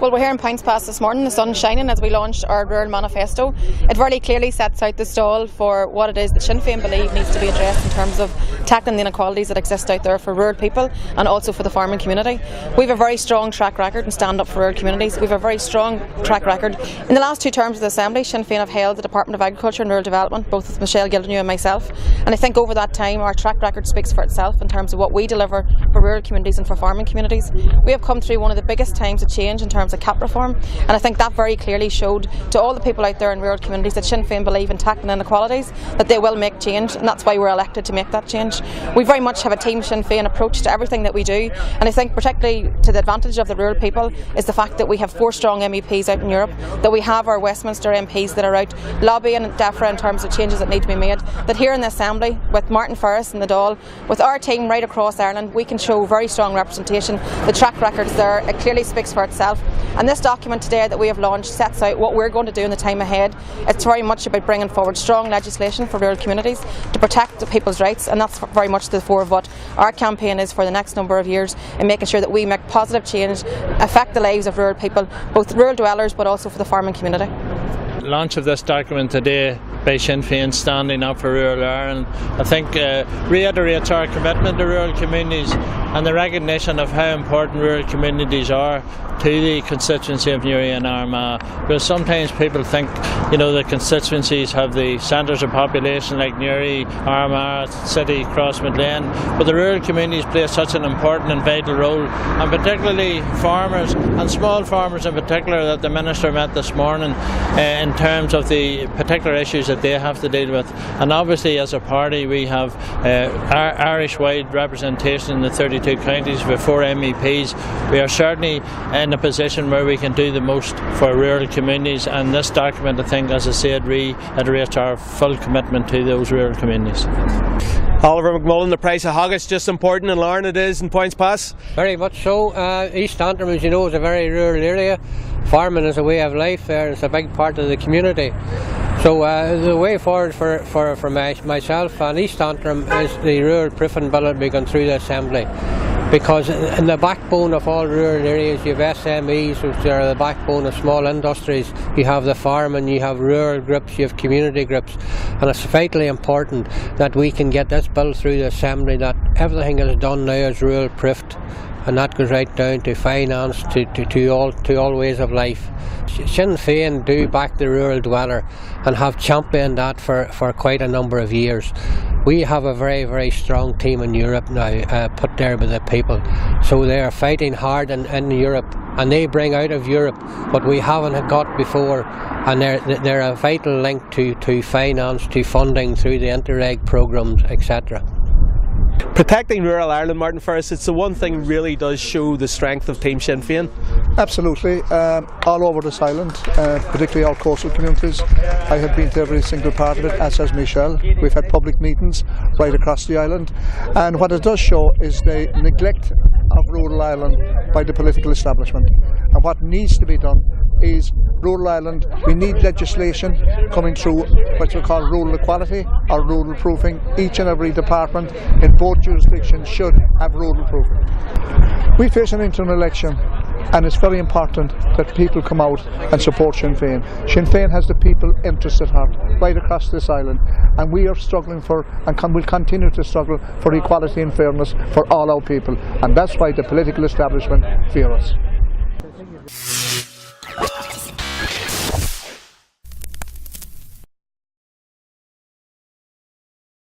Well, we're here in Poyntzpass this morning, the sun's shining as we launched our rural manifesto. It very clearly sets out the stall for what it is that Sinn Féin believe needs to be addressed in terms of tackling the inequalities that exist out there for rural people and also for the farming community. We have a very strong track record in stand up for rural communities. We have a very strong track record. In the last two terms of the Assembly, Sinn Féin have held the Department of Agriculture and Rural Development, both with Michelle Gildernew and myself, and I think over that time our track record speaks for itself in terms of what we deliver for rural communities and for farming communities. We have come through one of the biggest times of change in terms of CAP reform, and I think that very clearly showed to all the people out there in rural communities that Sinn Féin believe in tackling inequalities, that they will make change, and that's why we're elected to make that change. We very much have a Team Sinn Féin approach to everything that we do, and I think particularly to the advantage of the rural people is the fact that we have 4 strong MEPs out in Europe, that we have our Westminster MPs that are out lobbying and DEFRA in terms of changes that need to be made, that here in the Assembly with Martin Ferris and the Dáil, with our team right across Ireland, we can show very strong representation. The track record's there, it clearly speaks for itself, and this document today that we have launched sets out what we're going to do in the time ahead. It's very much about bringing forward strong legislation for rural communities to protect the people's rights, and that's very much the fore of what our campaign is for the next number of years, in making sure that we make positive change, affect the lives of rural people, both rural dwellers but also for the farming community. The launch of this document today by Sinn Féin standing up for rural Ireland, I think reiterates our commitment to rural communities and the recognition of how important rural communities are to the constituency of Newry and Armagh. Because sometimes people think, the constituencies have the centres of population like Newry, Armagh, City, Crossmaglen, but the rural communities play such an important and vital role, and particularly farmers and small farmers in particular that the Minister met this morning in terms of the particular issues that they have to deal with. And obviously as a party we have Irish-wide representation in the 32 counties with 4 MEPs. We are certainly in a position where we can do the most for rural communities, and this document, I think, as I said, reiterates our full commitment to those rural communities. Oliver McMullan, the price of haggis just important in Larne it is in Poyntzpass? Very much so. East Antrim, as you know, is a very rural area. Farming is a way of life there, it's a big part of the community. So the way forward for myself and East Antrim is the rural proofing bill that will be going through the Assembly. Because in the backbone of all rural areas you have SMEs, which are the backbone of small industries. You have the farming, you have rural groups, you have community groups, and it's vitally important that we can get this bill through the Assembly, that everything that is done now is rural proofed, and that goes right down to finance, to all ways of life. Sinn Féin do back the rural dweller and have championed that for quite a number of years. We have a very, very strong team in Europe now, put there by the people. So they are fighting hard in Europe, and they bring out of Europe what we haven't got before, and they're a vital link to finance, to funding through the Interreg programmes, etc. Protecting rural Ireland, Martin Ferris, it's the one thing really does show the strength of Team Sinn Féin. Absolutely. All over this island, particularly our coastal communities. I have been to every single part of it, as has Michelle. We've had public meetings right across the island, and what it does show is the neglect of rural Ireland by the political establishment. And what needs to be done is rural Ireland, we need legislation coming through what we call rural equality or rural proofing. Each and every department in both jurisdictions should have rural proofing. We face an interim election, and it's very important that people come out and support Sinn Féin. Sinn Féin has the people interest at heart right across this island, and we are struggling for and will continue to struggle for equality and fairness for all our people, and that's why the political establishment fear us.